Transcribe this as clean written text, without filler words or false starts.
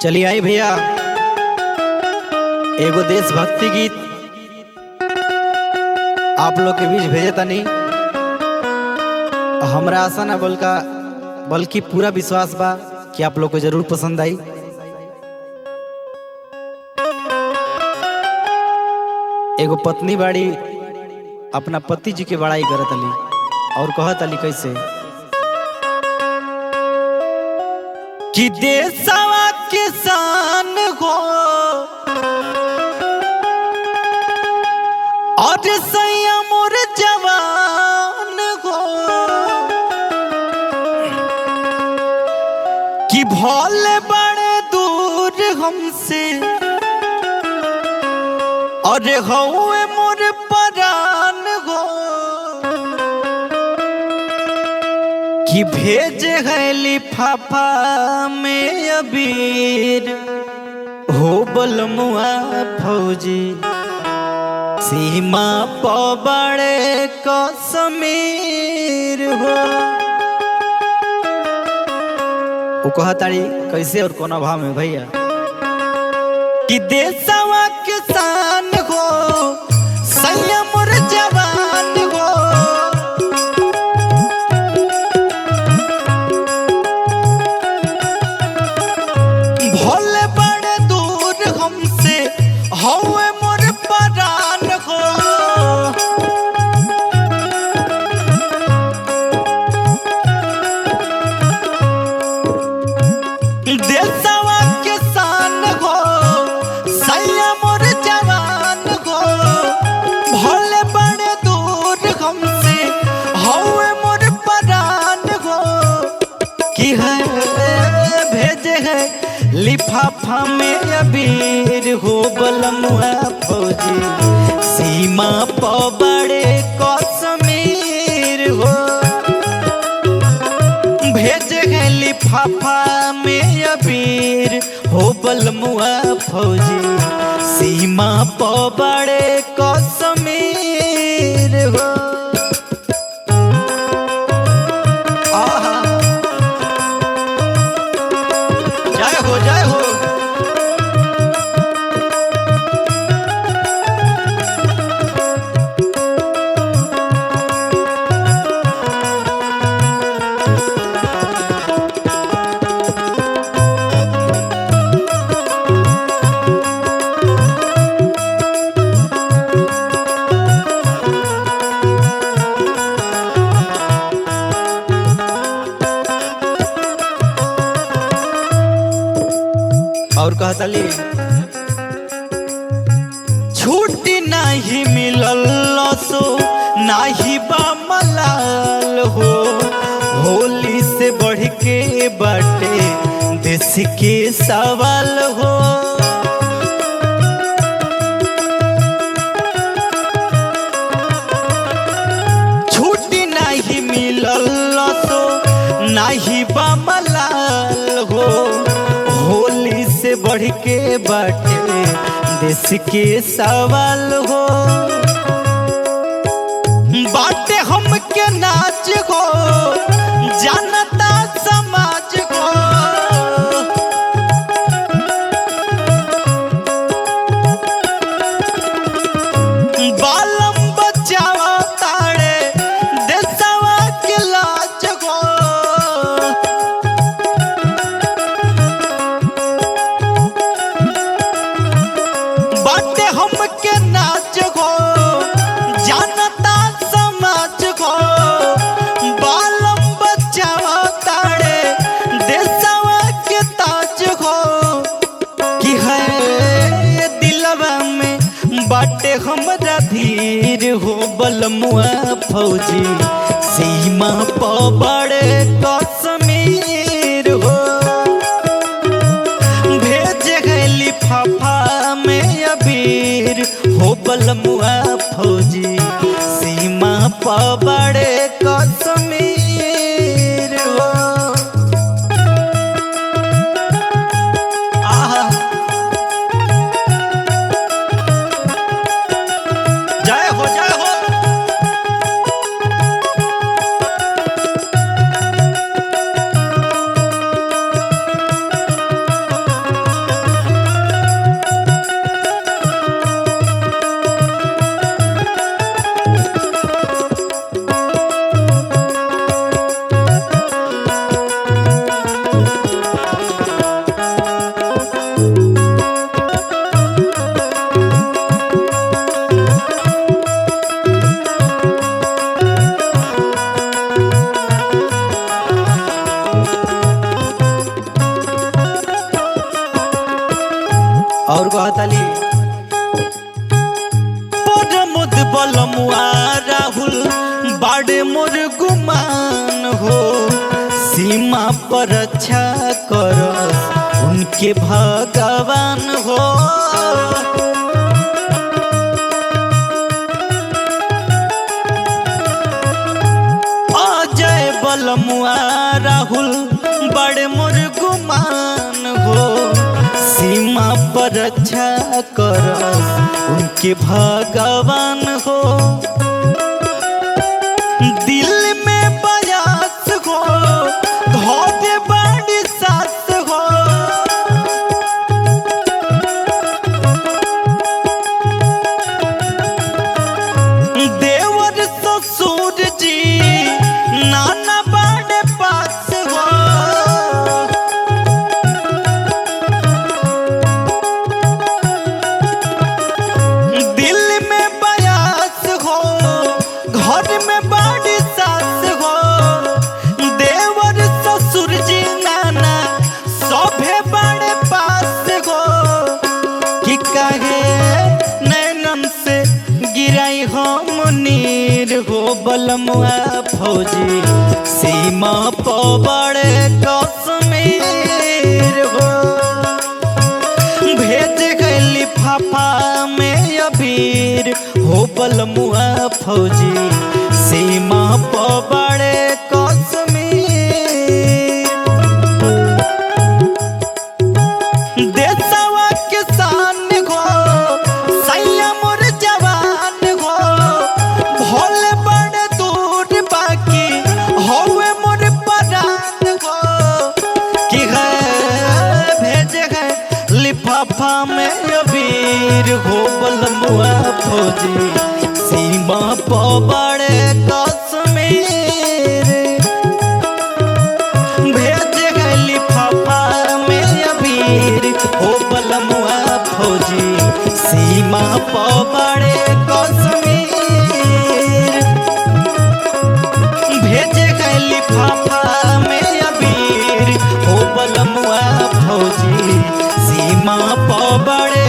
चलिए आई भैया एगो देशभक्ति गीत आप लोग के बीच भेजे तनी। हमरा आशा ना बल्कि पूरा विश्वास बा कि आप लोग को जरूर पसंद आई। एगो पत्नी बाड़ी अपना पति जी के बड़ाई करत अली और कहत अली कैसे कि देशवा किसान हो और संयम और जवान हो कि भोले बड़े दूर हमसे और हौए मोर परान हो कि भेजे है लिफाफा में अबीर हो बलमुआ फौजी सीमा पबड़े कश्मीर हो। वो कहताड़ी कैसे और कोना भाव में भैया कि देशवा किसान हो संयम और जवान हो भोले बड़े दूर हमसे हौए मोर परान हो देशवा किसान हो संयम और जवान हो भोले बड़े दूर हमसे हौए मोर परान हो कि है भेजे है लिफाफा में अबीर हो बलमुआ फौजी सीमा पबड़े कश्मीर हो भेजे है लिफाफा में अबीर हो बलमुआ फौजी सीमा पबड़े कश्मीर हो। जय हो जय हो। और कहतली छुट्टी नहीं मिलल सो नाही बा मलाल हो होली से बढ़ के बाटे देश के सवाल हो छुट्टी नहीं मिलल सो नाही बा मलाल हो होली से बढ़ के बाटे देश के सवाल हो बाटे हम के नाच हो जानता समाज हो बालम बचावा ताड़े देशवा के लाज हो बाटे हम के नाच हो जानता समाज हो बालम बचावा ताड़े देशवा के ताज हो कि है दिलवा में बाटे हमरा धीर हो बलमुआ फौजी सीमा पबड़े कश्मीर हो भेजे है लिफाफा में अबीर हो बलमुआ फौजी सीमा पबड़े कश्मीर हो। जय हो जय हो। पर रक्षा करस उनके भगवान हो। अजय बलमुआ राहुल बड़े मोर गुमान हो। सीमा पर रक्षा करस उनके भगवान हो। दिल में बयास हो घोड़े बड़ी सास हो। देवर ससुर जी नाना बड़े पास हो। दिल में बयास हो घर में बड़ी सास हो। देवर ससुर जी नाना सभे बड़े पास हो। कि कहे नैनन से गिराई हम नीर हो। बलमुआ फौजी सीमा पर बड़े कश्मीर हो। भेज गए लिफाफा में अबीर हो। बलमुआ फौजी सीमा पर बड़े कश्मीर। देशवा किसान हो सैया मोर जवान हो। भोले बड़े दूर बाकी होवे मोर परान हो। कि है भेज है लिफाफा में अबीर हो। बलमुआ फौजी सीमा पर बड़े कश्मीर। भेज है लिफाफा में अबीर हो। बलमुआ फौजी सीमा पर बड़े कश्मीर। भेज है लिफाफा में अबीर हो। बलमुआ फौजी सीमा पर बड़े